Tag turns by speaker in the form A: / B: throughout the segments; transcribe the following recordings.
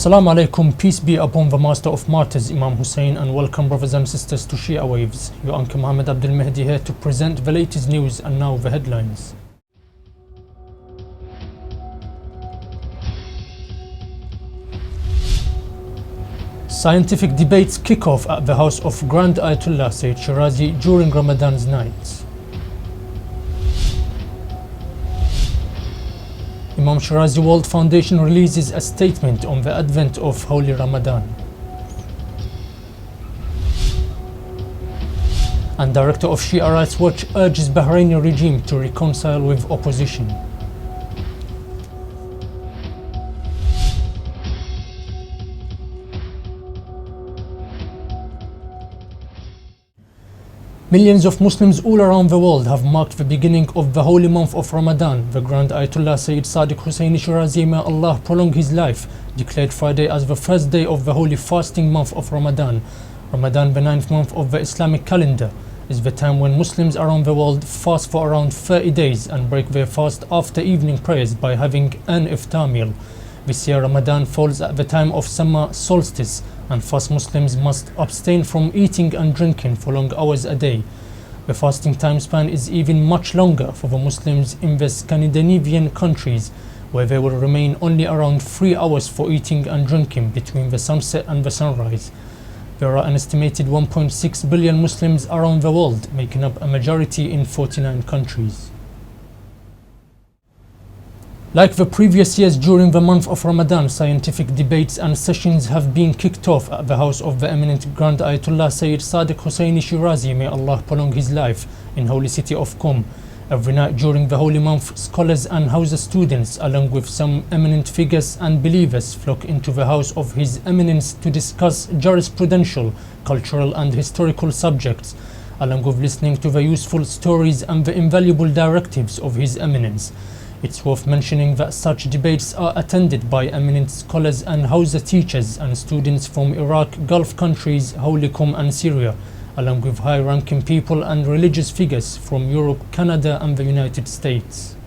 A: Assalamu alaikum, peace be upon the Master of Martyrs, Imam Hussein, and welcome brothers and sisters to Shia Waves. Your Uncle Muhammad Abdul Mahdi here to present the latest news, and now the headlines. Scientific debates kick off at the house of Grand Ayatollah Sayyid Shirazi during Ramadan's night. Imam Shirazi World Foundation releases a statement on the advent of Holy Ramadan. And Director of Shia Rights Watch urges Bahraini regime to reconcile with opposition. Millions of Muslims all around the world have marked the beginning of the holy month of Ramadan. The Grand Ayatollah Sayyid Sadiq Husseini Shirazi, may Allah prolong his life, declared Friday as the first day of the holy fasting month of Ramadan. Ramadan, the 9th month of the Islamic calendar, is the time when Muslims around the world fast for around 30 days and break their fast after evening prayers by having an iftar meal. This year Ramadan falls at the time of summer solstice, and fast Muslims must abstain from eating and drinking for long hours a day. The fasting time span is even much longer for the Muslims in the Scandinavian countries, where they will remain only around 3 hours for eating and drinking between the sunset and the sunrise. There are an estimated 1.6 billion Muslims around the world, making up a majority in 49 countries. Like the previous years during the month of Ramadan, scientific debates and sessions have been kicked off at the house of the eminent Grand Ayatollah Sayyid Sadiq Husseini Shirazi, may Allah prolong his life, in holy city of Qom. Every night during the holy month, scholars and Hawza students, along with some eminent figures and believers, flock into the house of His Eminence to discuss jurisprudential, cultural and historical subjects, along with listening to the useful stories and the invaluable directives of His Eminence. It's worth mentioning that such debates are attended by eminent scholars and Hawza teachers and students from Iraq, Gulf countries, Holy Qom and Syria, along with high-ranking people and religious figures from Europe, Canada and the United States.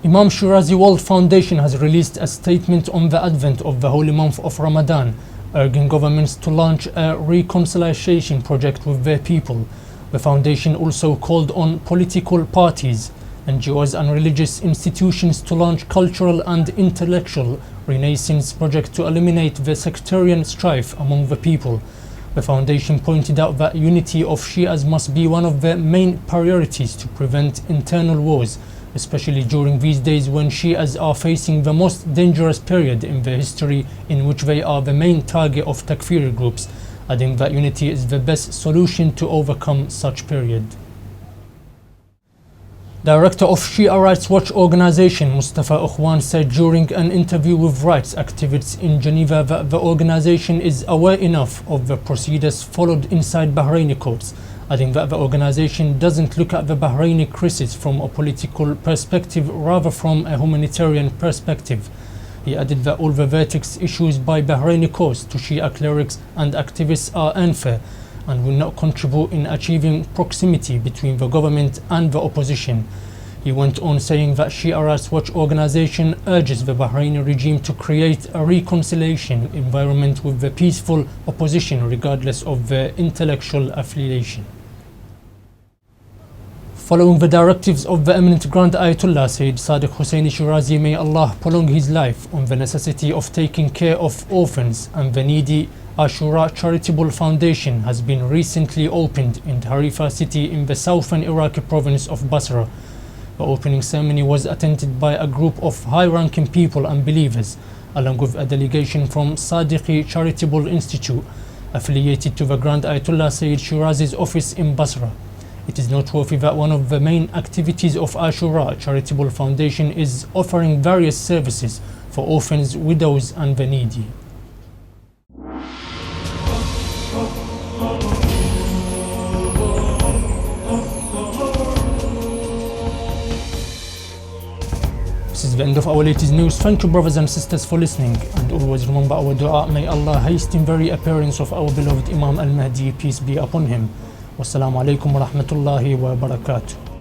A: Imam Shirazi World Foundation has released a statement on the advent of the holy month of Ramadan, urging governments to launch a reconciliation project with their people. The foundation also called on political parties, NGOs and religious institutions to launch cultural and intellectual renaissance projects to eliminate the sectarian strife among the people. The foundation pointed out that unity of Shias must be one of the main priorities to prevent internal wars, especially during these days when Shias are facing the most dangerous period in their history, in which they are the main target of Takfiri groups, adding that unity is the best solution to overcome such period. Director of Shia Rights Watch organization Mustafa Ukhwan said during an interview with rights activists in Geneva that the organization is aware enough of the procedures followed inside Bahraini courts, adding that the organization doesn't look at the Bahraini crisis from a political perspective, rather from a humanitarian perspective. He added that all the verdicts issued by Bahraini courts to Shia clerics and activists are unfair and will not contribute in achieving proximity between the government and the opposition. He went on saying that Shia Rights Watch organization urges the Bahraini regime to create a reconciliation environment with the peaceful opposition regardless of their intellectual affiliation. Following the directives of the eminent Grand Ayatollah Sayyid Sadiq Husseini Shirazi, may Allah prolong his life, on the necessity of taking care of orphans and the needy, Ashura Charitable Foundation has been recently opened in Harifa city in the southern Iraqi province of Basra. The opening ceremony was attended by a group of high-ranking people and believers, along with a delegation from Sadiqi Charitable Institute, affiliated to the Grand Ayatollah Sayyid Shirazi's office in Basra. It is noteworthy that one of the main activities of Ashura Charitable Foundation is offering various services for orphans, widows and the needy. This is the end of our latest news. Thank you brothers and sisters for listening, and always remember our dua, may Allah hasten very appearance of our beloved Imam al-Mahdi, peace be upon him. Wassalamu alaikum wa rahmatullahi wa barakatuh.